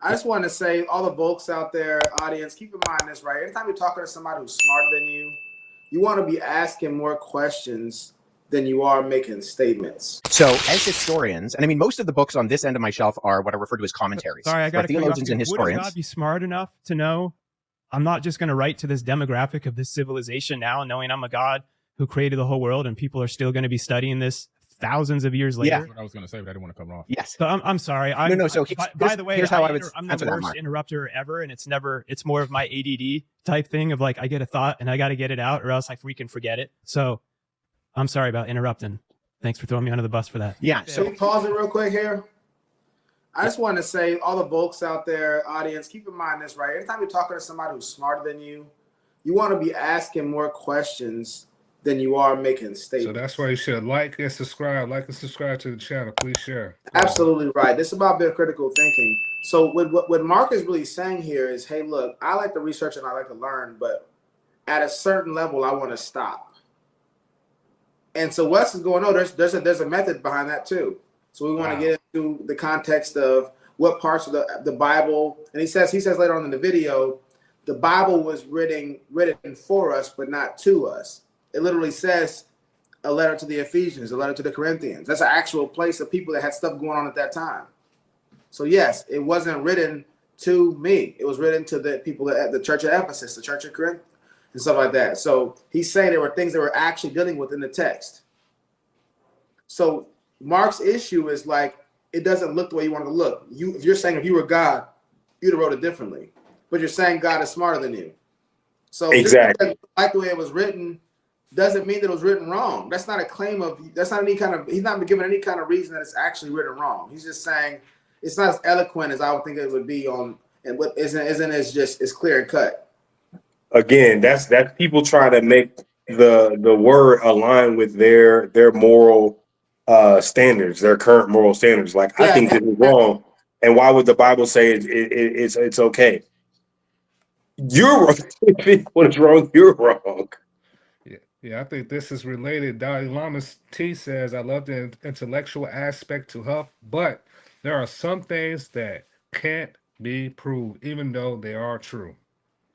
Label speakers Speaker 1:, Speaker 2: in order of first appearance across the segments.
Speaker 1: I just want to say, all the folks out there, audience, keep in mind this, right? Anytime you're talking to somebody who's smarter than you want to be asking more questions than you are making statements.
Speaker 2: So as historians, and I mean, most of the books on this end of my shelf are what I refer to as commentaries.
Speaker 3: Sorry, I got to
Speaker 2: theologians and historians.
Speaker 3: Wouldn't God be smart enough to know I'm not just going to write to this demographic of this civilization now, knowing I'm a God who created the whole world and people are still going to be studying this thousands of years later?
Speaker 4: That's what I was going to say, but I didn't want to come off.
Speaker 2: Yes.
Speaker 3: So I'm sorry.
Speaker 2: No. So
Speaker 3: by the way,
Speaker 2: here's how I would
Speaker 3: I'm the
Speaker 2: answer that,
Speaker 3: worst
Speaker 2: Mark.
Speaker 3: interrupter ever, and it's more of my ADD type thing of like I get a thought and I got to get it out, or else I freaking forget it. So I'm sorry about interrupting. Thanks for throwing me under the bus for that.
Speaker 2: Yeah.
Speaker 1: So we pause it real quick here. I just want to say, all the folks out there, audience, keep in mind this, right? Anytime you're talking to somebody who's smarter than you want to be asking more questions than you are making statements.
Speaker 4: So that's why you should like and subscribe to the channel. Please share.
Speaker 1: Absolutely right. This is about being critical thinking. So what Mark is really saying here is, hey, look, I like to research and I like to learn, but at a certain level, I want to stop. And so Wes is going, there's a method behind that too. So we want to get into the context of what parts of the Bible, and he says later on in the video, the Bible was written for us, but not to us. It literally says a letter to the Ephesians, a letter to the Corinthians. That's an actual place of people that had stuff going on at that time. So yes, it wasn't written to me. It was written to the people at the church of Ephesus, the church of Corinth, and stuff like that. So he's saying there were things that were actually dealing with in the text. So Mark's issue is like, it doesn't look the way you want it to look. If you're saying if you were God, you'd have wrote it differently. But you're saying God is smarter than you. So
Speaker 5: exactly,
Speaker 1: like the way it was written doesn't mean that it was written wrong. That's not a claim of, that's not any kind of, he's not given any kind of reason that it's actually written wrong. He's just saying it's not as eloquent as I would think it would be on, and what isn't it's just, it's clear and cut.
Speaker 5: Again, that's people trying to make the word align with their moral standards, their current moral standards. Like, yeah, I think this is wrong. And why would the Bible say it's okay? You're wrong. What is wrong? You're wrong.
Speaker 4: Yeah, I think this is related. Dalai Lama T says, I love the intellectual aspect to Huff, but there are some things that can't be proved, even though they are true.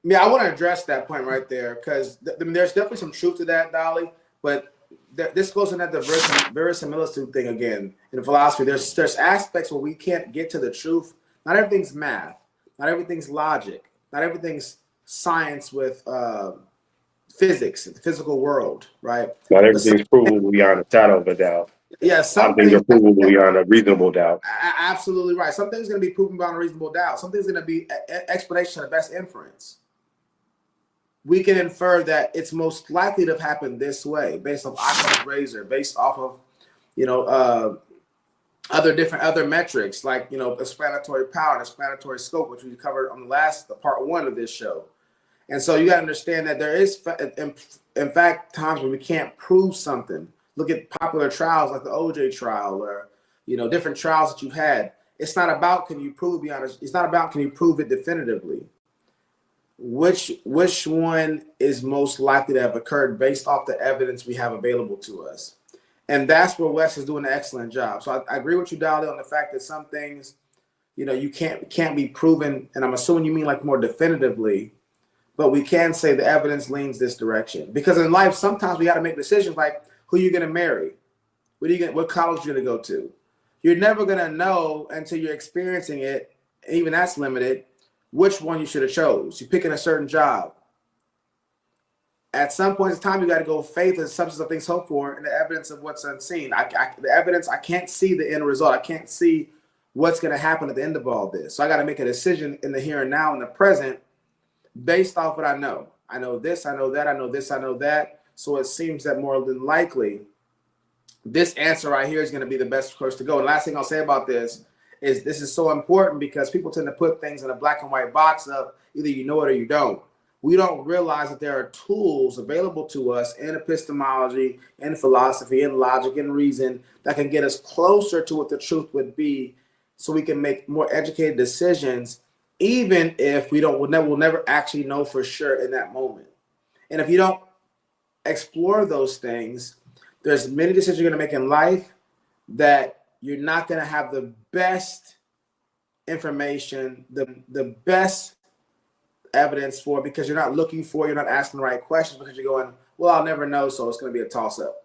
Speaker 1: Yeah, I want to address that point right there, because there's definitely some truth to that, Dolly, but this goes into the verisimilitude thing again. In philosophy, there's aspects where we can't get to the truth. Not everything's math. Not everything's logic. Not everything's science with physics, the physical world, right?
Speaker 5: Not everything's provable beyond a shadow of a doubt.
Speaker 1: Yeah,
Speaker 5: some things are provable beyond a reasonable doubt.
Speaker 1: Absolutely right. Some things are going to be proven beyond a reasonable doubt. Some things are going to be explanation of the best inference. We can infer that it's most likely to have happened this way, based off Occam's razor, based off of, other metrics like, explanatory power and explanatory scope, which we covered on the part 1 of this show. And so you got to understand that there is, in fact, times when we can't prove something. Look at popular trials like the OJ trial, or different trials that you've had. It's not about can you prove it's not about can you prove it definitively. Which one is most likely to have occurred based off the evidence we have available to us? And that's where Wes is doing an excellent job. So I agree with you, Dolly, on the fact that some things, you can't be proven, and I'm assuming you mean like more definitively. But we can say the evidence leans this direction, because in life sometimes we got to make decisions like who you're going to marry, what college you're going to go to. You're never going to know until you're experiencing it, and even that's limited, which one you should have chose. You're picking a certain job. At some point in time, you got to go faith as substance of things hoped for, and the evidence of what's unseen. The evidence, I can't see the end result. I can't see what's going to happen at the end of all this. So I got to make a decision in the here and now, in the present, based off what I know. I know this, I know that, I know this, I know that. So it seems that more than likely, this answer right here is going to be the best course to go. And last thing I'll say about this is so important, because people tend to put things in a black and white box of either you know it or you don't. We don't realize that there are tools available to us in epistemology, in philosophy, in logic, in reason that can get us closer to what the truth would be, so we can make more educated decisions, even if we'll never actually know for sure in that moment. And if you don't explore those things, there's many decisions you're going to make in life that you're not going to have the best information, the best evidence for it, because you're not looking for, you're not asking the right questions, because you're going, well, I'll never know, so it's going to be a toss-up.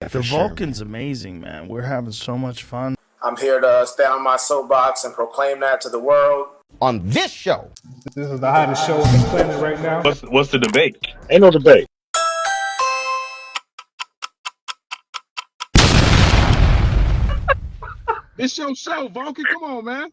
Speaker 6: The Vulcan's amazing, man. We're having so much fun.
Speaker 1: I'm here to stand on my soapbox and proclaim that to the world.
Speaker 7: On this show.
Speaker 4: This is the hottest show on the planet right now.
Speaker 5: What's the debate? Ain't no debate.
Speaker 8: It's your show, Vulcan. Come on, man.